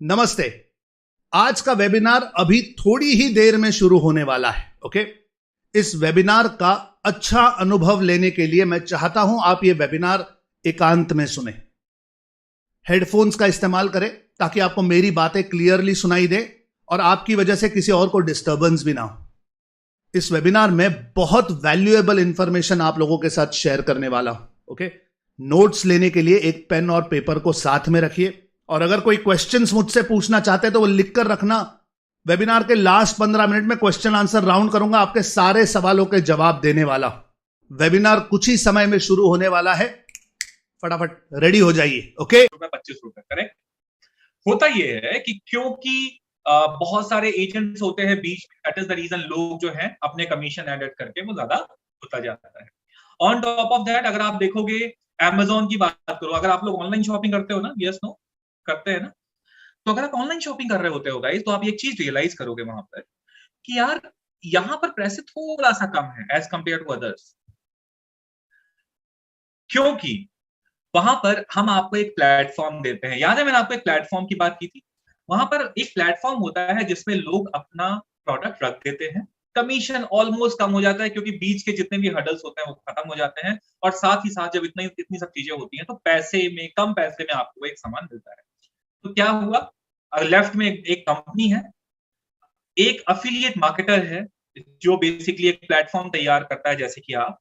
नमस्ते। आज का वेबिनार अभी थोड़ी ही देर में शुरू होने वाला है। ओके, इस वेबिनार का अच्छा अनुभव लेने के लिए मैं चाहता हूं आप ये वेबिनार एकांत में सुने, हेडफोन्स का इस्तेमाल करें ताकि आपको मेरी बातें क्लियरली सुनाई दे और आपकी वजह से किसी और को डिस्टर्बेंस भी ना हो। इस वेबिनार में बहुत वैल्यूएबल इंफॉर्मेशन आप लोगों के साथ शेयर करने वाला हूं। ओके, नोट्स लेने के लिए एक पेन और पेपर को साथ में रखिए और अगर कोई क्वेश्चंस मुझसे पूछना चाहते हैं तो वो लिख कर रखना। वेबिनार के लास्ट 15 मिनट में क्वेश्चन आंसर राउंड करूंगा, आपके सारे सवालों के जवाब देने वाला। वेबिनार कुछ ही समय में शुरू होने वाला है, फटाफट रेडी हो जाइए। ओके, 25 रुपए करेक्ट। होता यह है कि क्योंकि बहुत सारे एजेंट्स होते हैं बीच में, दैट इज द रीजन लोग जो है अपने कमीशन एडेड करके वो ज्यादा होता जाता है। ऑन टॉप ऑफ दैट अगर आप देखोगे Amazon की बात करो, अगर आप लोग ऑनलाइन शॉपिंग करते हो ना, यस नो करते हैं ना, तो अगर आप ऑनलाइन शॉपिंग कर रहे होते हो गाइस, तो आप एक चीज रियलाइज करोगे वहां पर कि यार यहां पर प्राइस थोड़ा सा कम है एज कंपेयर टू अदर्स, क्योंकि वहां पर हम आपको एक प्लेटफॉर्म देते हैं। याद है मैंने आपको एक प्लेटफॉर्म की बात की थी, वहां पर एक प्लेटफॉर्म होता है जिसमें लोग अपना प्रोडक्ट रख देते हैं, कमीशन ऑलमोस्ट कम हो जाता है क्योंकि बीच के जितने भी हर्डल्स होते हैं वो खत्म हो जाते हैं, और साथ ही साथ जब इतनी सब चीजें होती हैं तो कम पैसे में आपको एक सामान मिलता है। तो क्या हुआ, लेफ्ट में एक कंपनी है, एक अफिलिएट मार्केटर है जो बेसिकली एक प्लेटफॉर्म तैयार करता है जैसे कि आप।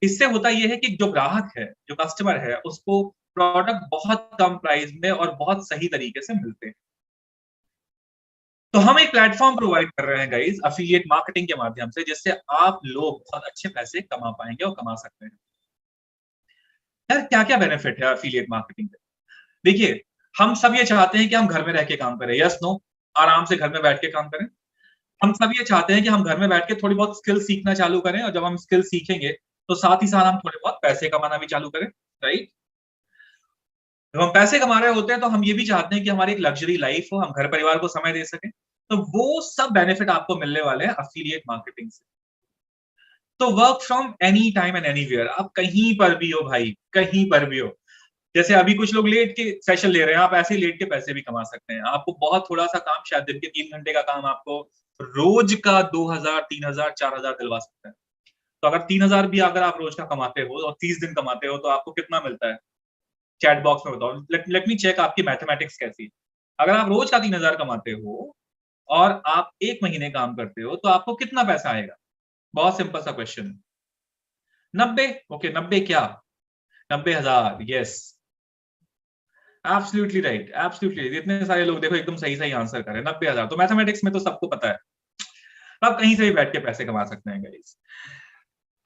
इससे होता यह है कि जो ग्राहक है, जो कस्टमर है, उसको प्रोडक्ट बहुत कम प्राइस में और बहुत सही तरीके से मिलते हैं। तो हम एक प्लेटफॉर्म प्रोवाइड कर रहे हैं गाइस अफिलिएट मार्केटिंग के माध्यम से, जिससे आप लोग बहुत अच्छे पैसे कमा पाएंगे और कमा सकते हैं। यार क्या क्या बेनिफिट है अफिलिएट मार्केटिंग के? देखिए, हम सब ये चाहते हैं कि हम घर में रह के काम करें, यस नो, आराम से घर में बैठ के काम करें। हम सब ये चाहते हैं कि हम घर में बैठ के थोड़ी बहुत स्किल सीखना चालू करें, और जब हम स्किल सीखेंगे तो साथ ही साथ हम थोड़े बहुत पैसे कमाना भी चालू करें, राइट। जब हम पैसे कमा रहे होते हैं तो हम ये भी चाहते हैं कि हमारी एक लग्जरी लाइफ हो, हम घर परिवार को समय दे सकें। तो वो सब बेनिफिट आपको मिलने वाले हैं अफिलिएट मार्केटिंग से। तो work from any time and anywhere, आप कहीं पर भी हो भाई, कहीं पर भी हो। जैसे अभी कुछ लोग लेट के सेशन ले रहे हैं, आप ऐसे ही लेट के पैसे भी कमा सकते हैं। आपको बहुत थोड़ा सा काम, शायद दिन के 3 घंटे का काम आपको रोज का 2000, 3000, 4000 दिलवा सकते हैं। तो अगर 3000 भी अगर आप रोज का कमाते हो और 30 दिन कमाते हो तो आपको कितना मिलता है? चैट बॉक्स में बताओ, लेट मी चेक आपकी मैथमेटिक्स कैसी है। अगर आप रोज का 3000 कमाते हो और आप 1 महीने काम करते हो तो आपको कितना पैसा आएगा? बहुत सिंपल सा क्वेश्चन है। 90, ओके 90 क्या? 90,000, यस, एब्सोल्युटली राइट, एब्सोल्युटली। इतने सारे लोग देखो एकदम सही सही आंसर करें, 90,000। तो मैथमेटिक्स में तो सबको पता है, आप कहीं से भी बैठ के पैसे कमा सकते हैं गाइस।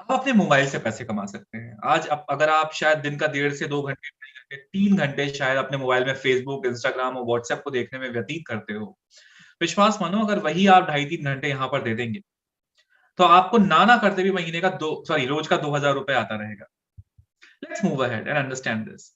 आप अपने मोबाइल से पैसे कमा सकते हैं। आज अगर आप शायद दिन का 1.5 से 2 घंटे, 3 घंटे शायद अपने मोबाइल में फेसबुक, इंस्टाग्राम और व्हाट्सएप को देखने में व्यतीत करते हो, विश्वास मानो अगर वही आप 2.5-3 घंटे यहाँ पर दे देंगे तो आपको ना करते भी महीने का रोज का 2000 रुपए आता रहेगा। Let's move ahead and understand this.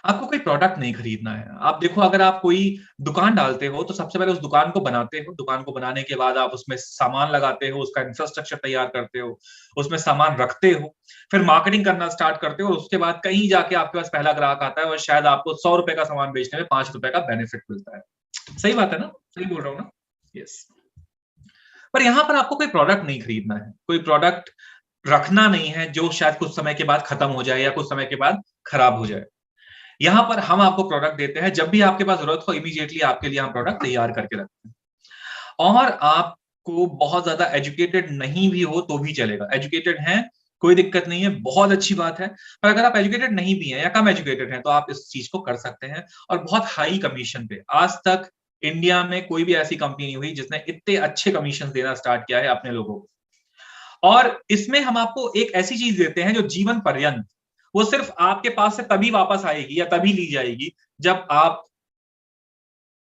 आपको कोई प्रोडक्ट नहीं खरीदना है। आप देखो, अगर आप कोई दुकान डालते हो तो सबसे पहले उस दुकान को बनाते हो, दुकान को बनाने के बाद आप उसमें सामान लगाते हो, उसका इंफ्रास्ट्रक्चर तैयार करते हो, उसमें सामान रखते हो, फिर मार्केटिंग करना स्टार्ट करते हो, और उसके बाद कहीं जाके आपके पास पहला ग्राहक आता है और शायद आपको 100 रुपए का सामान बेचने में 5 रुपए का बेनिफिट मिलता है। सही बात है ना? सही बोल रहा हूँ ना? यस। पर यहां पर आपको कोई प्रोडक्ट नहीं खरीदना है, कोई प्रोडक्ट रखना नहीं है जो शायद कुछ समय के बाद खत्म हो जाए या कुछ समय के बाद खराब हो जाए। यहां पर हम आपको प्रोडक्ट देते हैं, जब भी आपके पास जरूरत हो इमीडिएटली आपके लिए हम प्रोडक्ट तैयार करके रखते हैं। और आपको बहुत ज्यादा एजुकेटेड नहीं भी हो तो भी चलेगा। एजुकेटेड हैं, कोई दिक्कत नहीं है, बहुत अच्छी बात है। पर अगर आप एजुकेटेड नहीं भी हैं या कम एजुकेटेड हैं तो आप इस चीज को कर सकते हैं, और बहुत हाई कमीशन पे। आज तक इंडिया में कोई भी ऐसी कंपनी नहीं हुई जिसने इतने अच्छे कमीशन देना स्टार्ट किया है अपने लोगों को। और इसमें हम आपको एक ऐसी चीज देते हैं जो जीवन पर्यंत, वो सिर्फ आपके पास से तभी वापस आएगी या तभी ली जाएगी जब आप,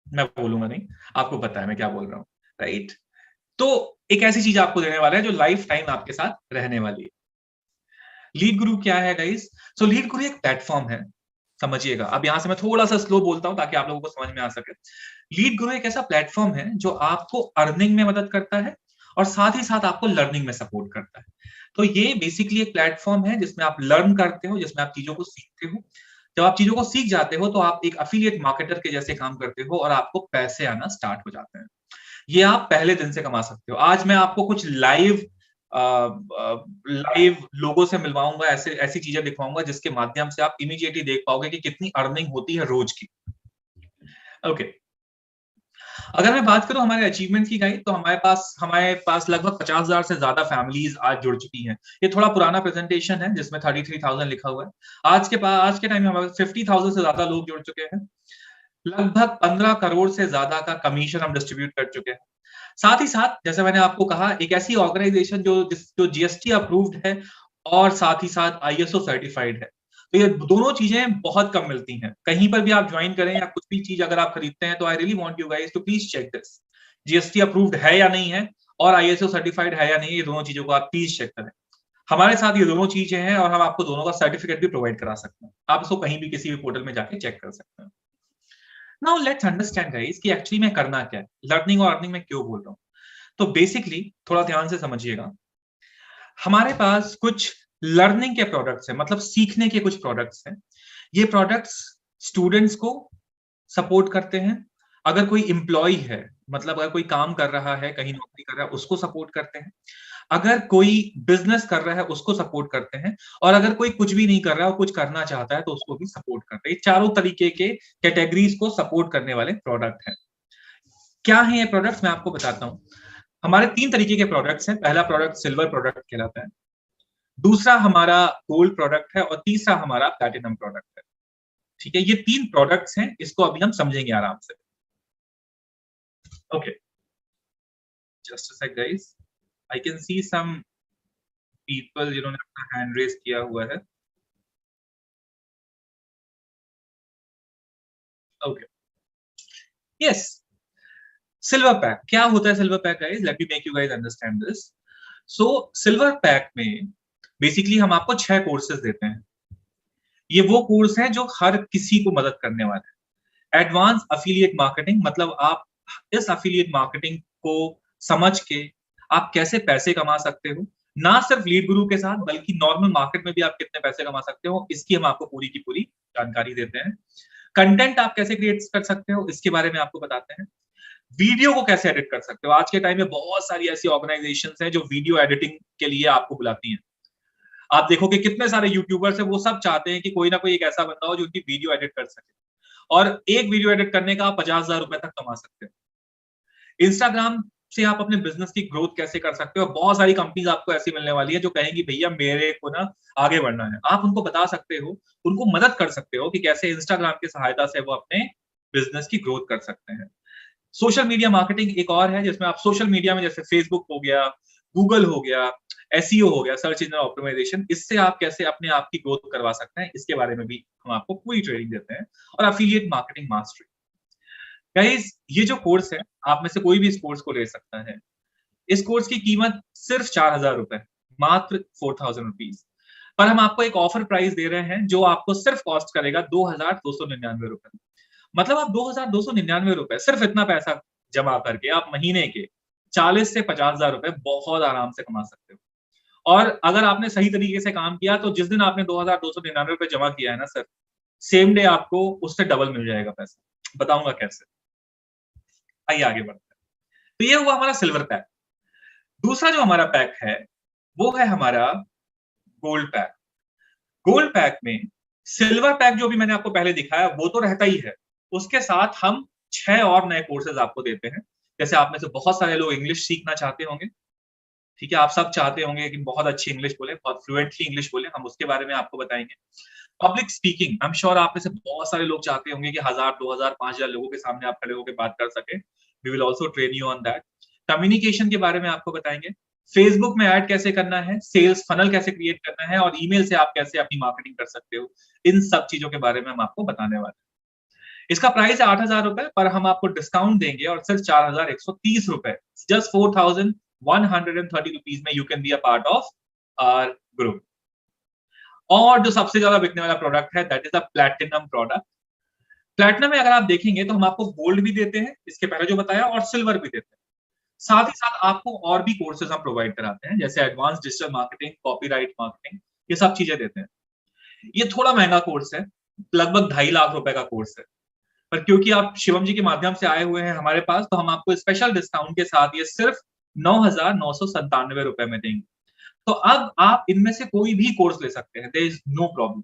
मैं बोलूंगा नहीं, आपको पता है मैं क्या बोल रहा हूं, राइट। तो एक ऐसी चीज आपको देने वाला है जो लाइफ टाइम आपके साथ रहने वाली है। लीड गुरु क्या है गाइस? सो लीड गुरु एक प्लेटफॉर्म है, समझिएगा। अब यहां से मैं थोड़ा सा स्लो बोलता हूं ताकि आप लोगों को समझ में आ सके। लीड गुरु एक ऐसा प्लेटफॉर्म है जो आपको अर्निंग में मदद करता है और साथ ही साथ आपको लर्निंग में सपोर्ट करता है। तो ये बेसिकली एक प्लेटफॉर्म है जिसमें आप लर्न करते हो, जिसमें आप चीजों को सीखते हो, जब आप चीजों को सीख जाते हो तो आप एक अफिलिएट मार्केटर के जैसे काम करते हो और आपको पैसे आना स्टार्ट हो जाते हैं। ये आप पहले दिन से कमा सकते हो। आज मैं आपको कुछ लाइव लोगों से मिलवाऊंगा, ऐसी चीजें दिखवाऊंगा जिसके माध्यम से आप इमीडिएटली देख पाओगे कि कितनी अर्निंग होती है रोज की। ओके, अगर मैं बात करूं हमारे अचीवमेंट की गाइड, तो हमारे पास लगभग 50,000 से ज्यादा फैमिलीज आज जुड़ चुकी हैं। ये थोड़ा पुराना प्रेजेंटेशन है जिसमें 33,000 लिखा हुआ है। आज के टाइम में हमारे 50,000 से ज्यादा लोग जुड़ चुके हैं। लगभग 15 करोड़ से ज्यादा का कमीशन हम डिस्ट्रीब्यूट कर चुके हैं। साथ ही साथ जैसे मैंने आपको कहा, एक ऐसी ऑर्गेनाइजेशन जो जीएसटी अप्रूव्ड है और साथ ही साथ आईएसओ सर्टिफाइड है। तो ये दोनों चीजें बहुत कम मिलती हैं। कहीं पर भी आप ज्वाइन करें या कुछ भी चीज अगर आप खरीदते हैं तो I really want you guys to please check this, GST approved है या नहीं है और आईएसओ सर्टिफाइड है या नहीं, ये दोनों चीजों को आप प्लीज चेक करें। हमारे साथ ये दोनों चीजें हैं और हम आपको दोनों का सर्टिफिकेट भी प्रोवाइड करा सकते हैं। आप इसको कहीं भी किसी भी पोर्टल में जाके चेक कर सकते हैं। नाउ लेट्स अंडरस्टैंड गाइस कि एक्चुअली में करना क्या है, लर्निंग और अर्निंग में क्यों बोल रहा हूँ। तो बेसिकली थोड़ा ध्यान से समझिएगा, हमारे पास कुछ लर्निंग के प्रोडक्ट्स हैं, मतलब सीखने के कुछ प्रोडक्ट्स हैं। ये प्रोडक्ट्स स्टूडेंट्स को सपोर्ट करते हैं। अगर कोई एम्प्लॉय है, मतलब अगर कोई काम कर रहा है, कहीं नौकरी कर रहा है, उसको सपोर्ट करते हैं। अगर कोई बिजनेस कर रहा है उसको सपोर्ट करते हैं, और अगर कोई कुछ भी नहीं कर रहा है और कुछ करना चाहता है तो उसको भी सपोर्ट करते हैं। ये चारों तरीके के कैटेगरीज को सपोर्ट करने वाले प्रोडक्ट हैं। क्या है ये प्रोडक्ट्स, मैं आपको बताता हूं। हमारे 3 तरीके के प्रोडक्ट्स हैं। पहला प्रोडक्ट सिल्वर प्रोडक्ट कहलाता है, दूसरा हमारा गोल्ड प्रोडक्ट है और तीसरा हमारा प्लैटिनम प्रोडक्ट है। ठीक है, ये 3 प्रोडक्ट्स हैं, इसको अभी हम समझेंगे आराम से। Okay, just a sec guys, I can see some people जिन्होंने अपना हैंड रेज किया हुआ है। ओके, यस, सिल्वर पैक क्या होता है? Silver pack guys, let me make you guys understand this. So silver pack में बेसिकली हम आपको 6 कोर्सेज देते हैं। ये वो कोर्स हैं जो हर किसी को मदद करने वाले हैं। एडवांस अफिलिएट मार्केटिंग, मतलब आप इस अफिलिएट मार्केटिंग को समझ के आप कैसे पैसे कमा सकते हो, ना सिर्फ लीड गुरु के साथ बल्कि नॉर्मल मार्केट में भी आप कितने पैसे कमा सकते हो, इसकी हम आपको पूरी की पूरी जानकारी देते हैं। कंटेंट आप कैसे क्रिएट कर सकते हो, इसके बारे में आपको बताते हैं। वीडियो को कैसे एडिट कर सकते हो, आज के टाइम में बहुत सारी ऐसी ऑर्गेनाइजेशंस हैं जो वीडियो एडिटिंग के लिए आपको बुलाती हैं। आप देखो कि कितने सारे यूट्यूबर्स हैं, वो सब चाहते हैं कि कोई ना कोई एक ऐसा बंदा हो जो उनकी वीडियो एडिट कर सके, और एक वीडियो एडिट करने का आप 50,000 रुपए तक कमा सकते हो। इंस्टाग्राम से आप अपने बिजनेस की ग्रोथ कैसे कर सकते हो, बहुत सारी कंपनीज आपको ऐसी मिलने वाली है जो कहेंगी भैया मेरे को ना आगे बढ़ना है। आप उनको बता सकते हो, उनको मदद कर सकते हो कि कैसे इंस्टाग्राम की सहायता से वो अपने बिजनेस की ग्रोथ कर सकते हैं। सोशल मीडिया मार्केटिंग एक और है जिसमें आप सोशल मीडिया में, जैसे फेसबुक हो गया, गूगल हो गया, एसईओ हो गया, सर्च इंजन ऑप्टिमाइजेशन, इससे आप कैसे अपने आप की ग्रोथ करवा सकते हैं, इसके बारे में भी हम आपको पूरी ट्रेनिंग देते हैं। और एफिलिएट मार्केटिंग मास्टरी गाइस, ये जो कोर्स है, आप में से कोई भी इस कोर्स को ले सकता है। इस कोर्स की कीमत सिर्फ 4,000 रुपए, मात्र 4,000 रुपीज, पर हम आपको एक ऑफर प्राइस दे रहे हैं जो आपको सिर्फ कॉस्ट करेगा 2,299 रुपए। मतलब आप 2,299 रुपए, सिर्फ इतना पैसा जमा करके आप महीने के 40 से 50,000 रुपए बहुत आराम से कमा सकते हो। और अगर आपने सही तरीके से काम किया तो जिस दिन आपने 2,299 रुपए जमा किया है ना सर, सेम डे आपको उससे डबल मिल जाएगा पैसा। बताऊंगा कैसे, आइए आगे बढ़ते हैं। तो ये हुआ हमारा सिल्वर पैक। दूसरा जो हमारा पैक है वो है हमारा गोल्ड पैक। गोल्ड पैक में सिल्वर पैक जो भी मैंने आपको पहले दिखाया वो तो रहता ही है, उसके साथ हम 6 और नए कोर्सेज आपको देते हैं। जैसे आप में से बहुत सारे लोग इंग्लिश सीखना चाहते होंगे, ठीक है, आप सब चाहते होंगे कि बहुत अच्छी इंग्लिश बोले, बहुत फ्लुएंटली इंग्लिश बोले, हम उसके बारे में आपको बताएंगे। Public speaking, I am sure आप में से बहुत सारे लोग चाहते होंगे कि 1000, 2000, 5000 लोगों के सामने आप खड़े होकर बात कर सके। We will also train you on that. Communication के बारे में आपको बताएंगे, फेसबुक में ऐड कैसे करना है, सेल्स फनल कैसे क्रिएट करना है, और ईमेल से आप कैसे अपनी मार्केटिंग कर सकते हो, इन सब चीजों के बारे में हम आपको बताने वाले हैं। इसका प्राइस है 8,000 रुपए, पर हम आपको डिस्काउंट देंगे और सिर्फ 4,130 रुपए, जस्ट 4,130 रुपीज में you can be a part of our group. और जो सबसे ज्यादा बिकने वाला प्रोडक्ट है that is a platinum product. Platinum में अगर आप देखेंगे तो हम आपको गोल्ड भी देते हैं, इसके पहले जो बताया, और सिल्वर भी देते हैं। साथ ही साथ आपको और भी कोर्सेज हम प्रोवाइड कराते हैं, जैसे advance digital marketing, copyright marketing, ये सब चीजें देते हैं। ये थोड़ा महंगा कोर्स है, लगभग 2.5 लाख रुपए का कोर्स है, पर क्योंकि आप शिवम जी के माध्यम से आए हुए हैं हमारे पास, तो हम आपको स्पेशल डिस्काउंट के साथ ये सिर्फ 9,997 रुपए में देंगे। तो अब आप इनमें से कोई भी कोर्स ले सकते हैं, देयर इज नो प्रॉब्लम।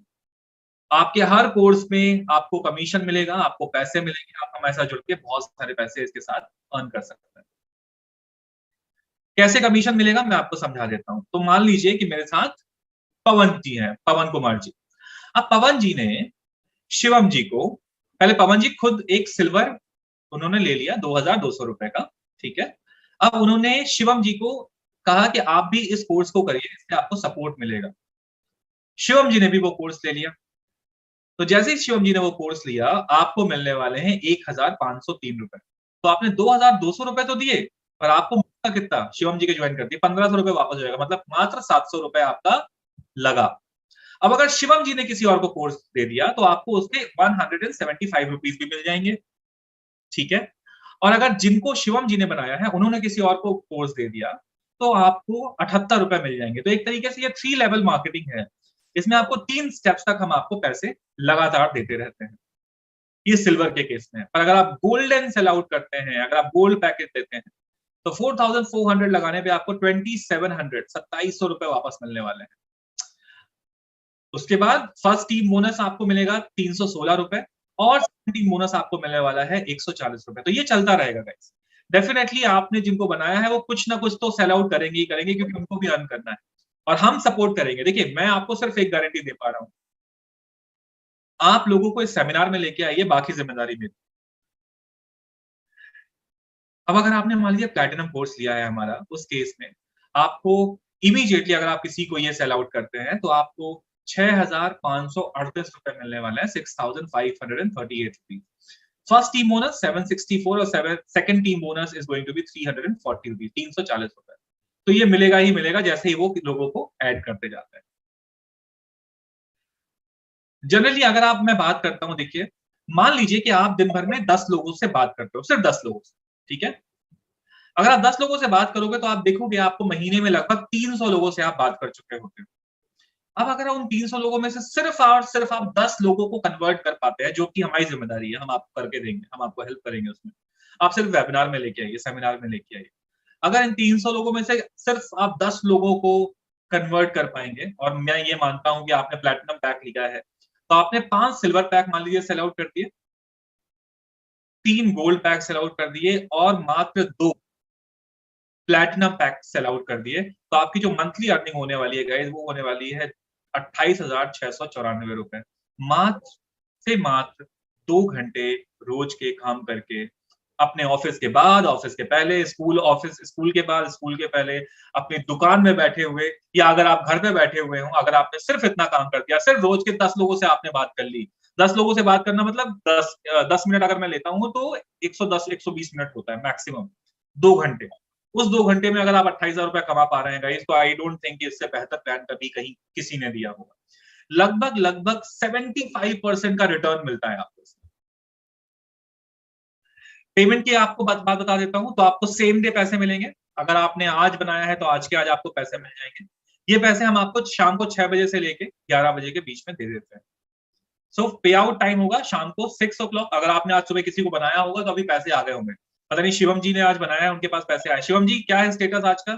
आपके हर कोर्स में आपको कमीशन मिलेगा, आपको पैसे मिलेंगे, आप हमारे साथ जुड़ के बहुत सारे पैसे इसके साथ अर्न कर सकते हैं। कैसे कमीशन मिलेगा मैं आपको समझा देता हूं। तो मान लीजिए कि मेरे साथ पवन जी हैं, पवन कुमार जी। अब पवन जी ने शिवम जी को, पहले पवन जी खुद एक सिल्वर उन्होंने ले लिया 2,200 रुपए का, ठीक है। अब उन्होंने शिवम जी को कहा कि आप भी इस कोर्स को करिए, इससे आपको सपोर्ट मिलेगा। शिवम जी ने भी वो कोर्स ले लिया। तो जैसे ही शिवम जी ने वो कोर्स लिया, आपको मिलने वाले हैं 1,503 रुपए। तो आपने 2,200 रुपए तो दिए, पर आपको मिला कितना? शिवम जी के ज्वाइन कर दिए 1,500 रुपए वापस हो जाएगा, मतलब मात्र 700 रुपए आपका लगा। अब अगर शिवम जी ने किसी और को कोर्स दे दिया तो आपको उसके 175 रुपीज भी मिल जाएंगे, ठीक है। और अगर जिनको शिवम जी ने बनाया है उन्होंने किसी और को कोर्स दे दिया तो आपको 78 रुपए मिल जाएंगे। तो एक तरीके से ये 3 लेवल मार्केटिंग है। इसमें आपको 3 स्टेप्स तक हम आपको पैसे लगातार देते रहते हैं। ये सिल्वर के केस में है। पर अगर आप गोल्डन सेल आउट करते हैं, अगर आप गोल्ड पैकेज देते हैं, तो 4,400 लगाने पे आपको 2,700 रुपए वापस मिलने वाले हैं। उसके बाद फर्स्ट टीम बोनस आपको मिलेगा 316 रुपए और सेकंड टीम बोनस आपको मिलने वाला है 140 रुपए। तो ये चलता रहेगा गाइस। डेफिनेटली आपने जिनको बनाया है वो कुछ ना कुछ तो सेल आउट करेंगे ही करेंगे, क्योंकि उनको भी अर्न करना है और हम सपोर्ट करेंगे। देखिए, मैं आपको सिर्फ एक गारंटी दे पा रहा हूं, आप लोगों को इस सेमिनार में लेके आइए, बाकी जिम्मेदारी मेरी। अब अगर आपने मान लिया प्लैटिनम कोर्स लिया है हमारा, उस केस में आपको इमीडिएटली अगर आप किसी को ये सेल आउट करते हैं तो आपको 6,538 रुपए मिलने वाले हैं, 6,538 रुपीज। फर्स्ट टीम बोनस 764 और second team bonus is going to be 340 rupees, 340 रुपए। तो ये मिलेगा ही मिलेगा जैसे ही वो लोगों को ऐड करते जाते हैं। जनरली अगर आप मैं बात करता हूं, देखिए मान लीजिए कि आप दिन भर में 10 लोगों से बात करते हो, सिर्फ 10 लोगों से, ठीक है। अगर आप 10 लोगों से बात करोगे तो आप देखोगे आपको महीने में लगभग 300 लोगों से आप बात कर चुके होते हो। अब अगर उन 300 लोगों में से सिर्फ और सिर्फ आप 10 लोगों को कन्वर्ट कर पाते हैं, जो कि हमारी जिम्मेदारी है, हम आपको करके देंगे, हम आपको हेल्प करेंगे उसमें। आप सिर्फ वेबिनार में लेके आइए, सेमिनार में लेके आइए। अगर इन 300 लोगों में से सिर्फ आप 10 लोगों को कन्वर्ट कर पाएंगे, और मैं ये मानता हूं कि आपने प्लैटिनम पैक लिया है, तो आपने 5 सिल्वर पैक मान लीजिए सेल आउट कर दिए, 3 गोल्ड पैक सेल आउट कर दिए और मात्र 2 प्लैटिनम पैक सेल आउट कर दिए, तो आपकी जो मंथली अर्निंग होने वाली है गाइस, वो होने वाली है 28,694 रुपए। मात्र से मात्र 2 घंटे रोज के काम करके, अपने ऑफिस के बाद, ऑफिस के पहले, स्कूल के बाद, स्कूल के पहले, अपनी दुकान में बैठे हुए, या अगर आप घर पे बैठे हुए हो, अगर आपने सिर्फ इतना काम कर दिया, सिर्फ रोज के 10 लोगों से आपने बात कर ली। 10 लोगों से बात करना मतलब 10 मिनट अगर मैं लेता हूं तो 110 120 मिनट होता है मैक्सिमम, 2 घंटे। उस 2 घंटे में अगर आप 28,000 रुपए कमा पा रहे हैं गाइस, तो आई डोंट थिंक इससे बेहतर प्लान कभी कहीं किसी ने दिया होगा। लगभग लगभग 75% का रिटर्न मिलता है आपको। पेमेंट की आपको बात बता देता हूं, तो आपको सेम डे पैसे मिलेंगे। अगर आपने आज बनाया है तो आज के आज आपको पैसे मिल जाएंगे। ये पैसे हम आपको शाम को 6 बजे से लेके 11 बजे के बीच में दे देते हैं। सो पे आउट टाइम होगा शाम को 6 o'clock। अगर आपने आज सुबह किसी को बनाया होगा तो अभी पैसे आ गए होंगे। पता नहीं शिवम जी ने आज बनाया है, उनके पास पैसे आए। शिवम जी, क्या है स्टेटस आज का?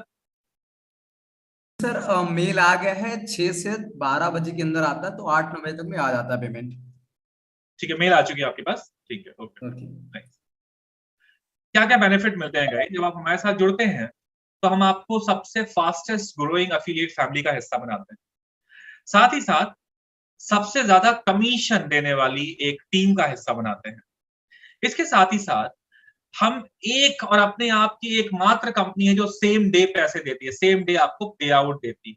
सर मेल आ गया है, 6 से 12 बजे के अंदर आता है, तो 8-9 बजे तक में आ जाता है पेमेंट। ठीक है, मेल आ चुकी है आपके पास, ठीक है, ओके। क्या क्या बेनिफिट मिलते हैं गाइस जब आप हमारे साथ जुड़ते हैं? तो हम आपको सबसे फास्टेस्ट ग्रोइंग एफिलिएट फैमिली का हिस्सा बनाते हैं, साथ ही साथ सबसे ज्यादा कमीशन देने वाली एक टीम का हिस्सा बनाते हैं। इसके साथ ही साथ हम एक और अपने आप की एकमात्र कंपनी है जो सेम डे पैसे देती है, सेम डे आपको पे आउट देती है।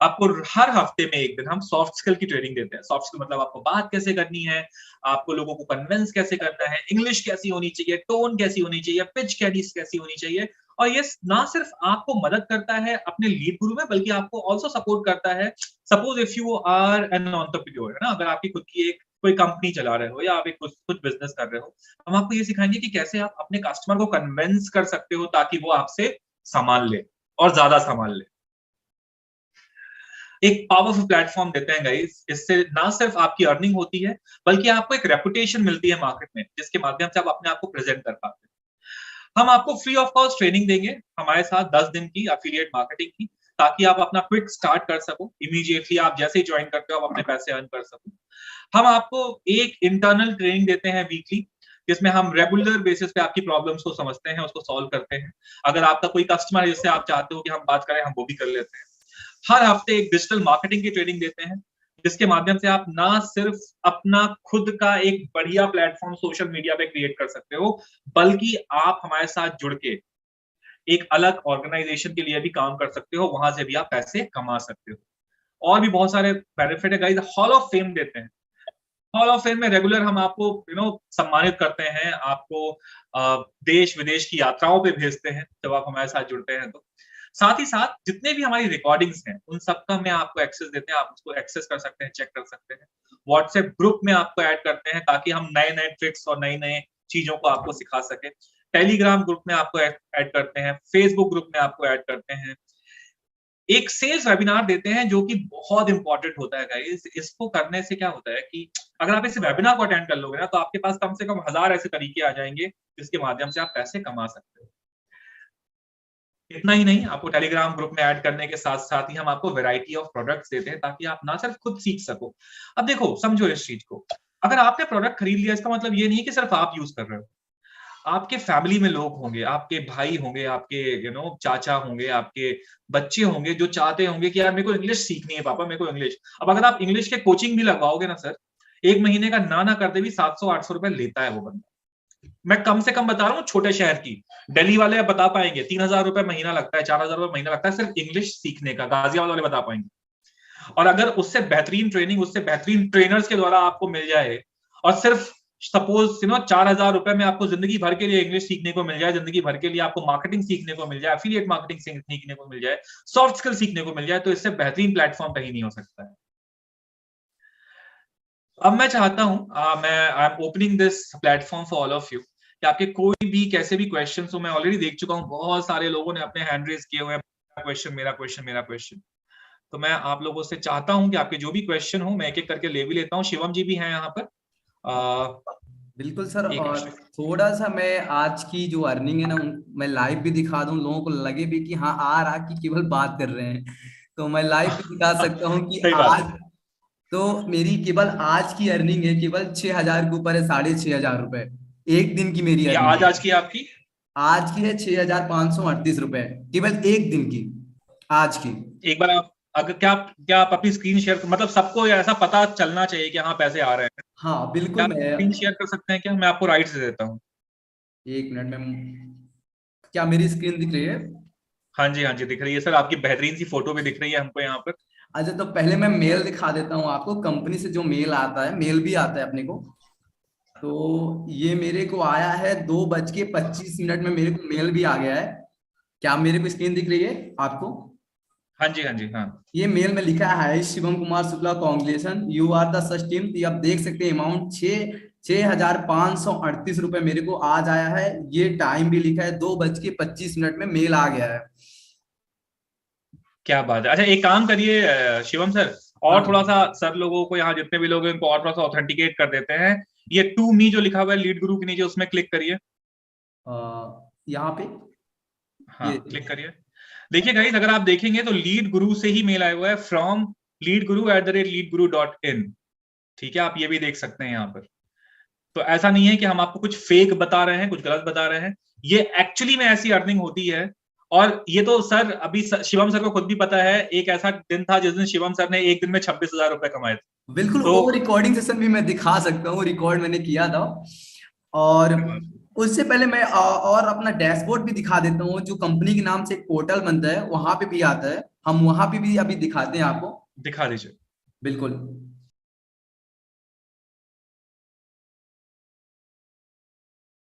आपको हर हफ्ते में एक दिन हम सॉफ्ट स्किल की ट्रेनिंग देते हैं। सॉफ्ट स्किल मतलब आपको बात कैसे करनी है, आपको लोगों को कन्विंस कैसे करना है, इंग्लिश कैसी होनी चाहिए, टोन कैसी होनी चाहिए, पिच कैसी होनी चाहिए। और ये ना सिर्फ आपको मदद करता है अपने लीड गुरु में, बल्कि आपको ऑल्सो सपोर्ट करता है। Suppose if you are an entrepreneur, है ना, अगर आपकी खुद की एक कोई कंपनी चला रहे हो या आप एक कुछ बिजनेस कर रहे हो, हम आपको ये सिखाएंगे कि कैसे आप अपने कस्टमर को कन्विंस कर सकते हो ताकि वो आपसे सामान ले और ज्यादा सामान ले। एक पावरफुल प्लेटफॉर्म देते हैं गाइस। इससे ना सिर्फ आपकी अर्निंग होती है, बल्कि आपको एक रेपुटेशन मिलती है मार्केट में, जिसके माध्यम से आप अपने आप को प्रेजेंट कर पाते हैं। हम आपको फ्री ऑफ कॉस्ट ट्रेनिंग देंगे हमारे साथ 10 दिन की एफिलिएट मार्केटिंग की, ताकि आप अपना क्विक स्टार्ट कर सको। इमीडिएटली आप जैसे ही ज्वाइन करते हो आप अपने पैसे अर्न कर सको। हम आपको एक इंटरनल ट्रेनिंग देते हैं वीकली, जिसमें हम रेगुलर बेसिस पे आपकी प्रॉब्लम्स को समझते हैं, उसको सॉल्व करते हैं। अगर आपका कोई कस्टमर है जिससे आप चाहते हो कि हम बात करें, हम वो भी कर लेते हैं। हर हफ्ते एक डिजिटल मार्केटिंग की ट्रेनिंग देते हैं, जिसके माध्यम से आप ना सिर्फ अपना खुद का एक बढ़िया प्लेटफॉर्म सोशल मीडिया पे क्रिएट कर सकते हो, बल्कि आप हमारे साथ जुड़ के एक अलग ऑर्गेनाइजेशन के लिए भी काम कर सकते हो, वहां से भी आप पैसे कमा सकते हो। और भी बहुत सारे बेनिफिट है गाइस। हॉल ऑफ फेम देते हैं। हॉल ऑफ फेम में रेगुलर हम आपको सम्मानित करते हैं, आपको देश विदेश की यात्राओं पे भेजते हैं जब आप हमारे साथ जुड़ते हैं। तो साथ ही साथ जितने भी हमारी रिकॉर्डिंग्स हैं उन सबका में आपको एक्सेस देते हैं, आप उसको एक्सेस कर सकते हैं, चेक कर सकते हैं। व्हाट्सएप ग्रुप में आपको ऐड करते हैं ताकि हम नए नए ट्रिक्स और नई नए चीजों को आपको सिखा सके। टेलीग्राम ग्रुप में आपको ऐड करते हैं, फेसबुक ग्रुप में आपको ऐड करते हैं। एक सेल्स वेबिनार देते हैं जो कि बहुत इंपॉर्टेंट होता है गाइस। इसको करने से क्या होता है कि अगर आप इस वेबिनार को अटेंड कर लोगे ना, तो आपके पास कम से कम 1000 ऐसे तरीके आ जाएंगे जिसके माध्यम से आप पैसे कमा सकते हो। इतना ही नहीं, आपको टेलीग्राम ग्रुप में ऐड करने के साथ साथ ही हम आपको वैरायटी ऑफ प्रोडक्ट्स देते हैं, ताकि आप ना सिर्फ खुद सीख सको। अब देखो, समझो इस चीज को, अगर आपने प्रोडक्ट खरीद लिया, इसका मतलब ये नहीं कि सिर्फ आप यूज कर रहे हो। आपके फैमिली में लोग होंगे, आपके भाई होंगे, आपके चाचा होंगे, आपके बच्चे होंगे जो चाहते होंगे कि यार मेरे को इंग्लिश सीखनी है पापा, मेरे को इंग्लिश। अब अगर आप इंग्लिश के कोचिंग भी लगवाओगे ना सर, 1 महीने का ना करते भी 700-800 रुपए लेता है वो बंदा। मैं कम से कम बता रहा हूँ छोटे शहर की। दिल्ली वाले आप बता पाएंगे 3000 रुपए महीना लगता है, 4000 रुपए महीना लगता है सिर्फ इंग्लिश सीखने का। गाजियाबाद वाले बता पाएंगे। और अगर उससे बेहतरीन ट्रेनिंग, उससे बेहतरीन ट्रेनर्स के द्वारा आपको मिल जाए, और सिर्फ सपोज 4000 रुपए में आपको जिंदगी भर के लिए इंग्लिश सीखने को मिल जाए, जिंदगी भर के लिए आपको मार्केटिंग सीखने को मिल जाए, एफिलिएट मार्केटिंग सीखने को मिल जाए, सॉफ्ट स्किल सीखने को मिल जाए, तो इससे बेहतरीन प्लेटफॉर्म कहीं नहीं हो सकता है। अब मैं चाहता हूं, मैं I am opening this platform for all of you, कि आपके कोई भी कैसे भी क्वेश्चन हो। मैं ऑलरेडी देख चुका हूं बहुत सारे लोगों ने अपने हैंड रेज किए हुए हैं, क्वेश्चन, मेरा क्वेश्चन, मेरा क्वेश्चन। तो मैं आप लोगों से चाहता हूं कि आपके जो भी क्वेश्चन हो मैं एक एक करके ले भी लेता हूं। शिवम जी भी हैं यहाँ पर। बिल्कुल सर। और थोड़ा सा मैं आज की जो अर्निंग है ना, मैं लाइव भी दिखा दूं, लोगों को लगे भी कि हाँ आ रहा कि केवल बात कर रहे हैं, तो मैं लाइव भी दिखा सकता हूँ कि आज तो मेरी केवल आज की अर्निंग है केवल 6000 के ऊपर है, 6500 रुपए एक दिन की मेरी अर्निंग। आज की आपकी आज की है 6538 रुपए केवल एक दिन की, आज की। एक बार आप अगर क्या आप अपनी स्क्रीन शेयर, मतलब सबको ऐसा पता चलना चाहिए कि हाँ पैसे आ रहे हैं। हाँ बिल्कुल, मैं स्क्रीन शेयर कर सकते हैं क्या? मैं आपको राइट से देता हूँ। 1 मिनट में। क्या मेरी स्क्रीन दिख रही है? हाँ जी, हाँ जी, दिख रही है सर। आपकी बेहतरीन सी फोटो भी दिख रही है हमको यहाँ पर। अच्छा, तो पहले मैं मेल दिखा देता हूँ आपको। कंपनी से जो मेल आता है, मेल भी आता है अपने को। तो ये मेरे को आया है 2:25 में मेरे को मेल भी आ गया है। क्या मेरे को स्क्रीन दिख रही है आपको? हाँ जी, हाँ जी, हाँ। ये मेल में लिखा है, Shivam Kumar Shukla, congratulation, you are the such team. तो आप देख सकते हैं अमाउंट 6538 रुपए मेरे को आज आया है। ये टाइम भी लिखा है 2:25 में मेल आ गया है। क्या बात है। अच्छा, एक काम करिए शिवम सर, और हाँ। थोड़ा सा सर लोगों को, यहाँ जितने भी लोग हैं, इनको और थोड़ा सा ऑथेंटिकेट कर देते हैं। ये टू मी जो लिखा हुआ है लीड गुरु के नीचे, उसमें क्लिक करिए। यहाँ पे हाँ, क्लिक करिए। देखिए गाइस, अगर आप देखेंगे तो लीड गुरु से ही मेल आया हुआ है, फ्रॉम leadguru@leadguru.in। ठीक है, आप ये भी देख सकते हैं यहाँ पर। तो ऐसा नहीं है कि हम आपको कुछ फेक बता रहे हैं, कुछ गलत बता रहे हैं। ये एक्चुअली में ऐसी अर्निंग होती है। और ये तो सर अभी शिवम सर को खुद भी पता है, एक ऐसा दिन था जिस दिन शिवम सर ने एक दिन में 26,000 रुपए कमाए थे। बिल्कुल। तो वो रिकॉर्डिंग सेशन भी मैं दिखा सकता हूँ, रिकॉर्ड मैंने किया था। और उससे पहले मैं और अपना डैशबोर्ड भी दिखा देता हूँ। जो कंपनी के नाम से एक पोर्टल बनता है, वहां पे भी आता है, हम वहां पे भी अभी दिखाते हैं आपको। दिखा दीजिए। बिल्कुल।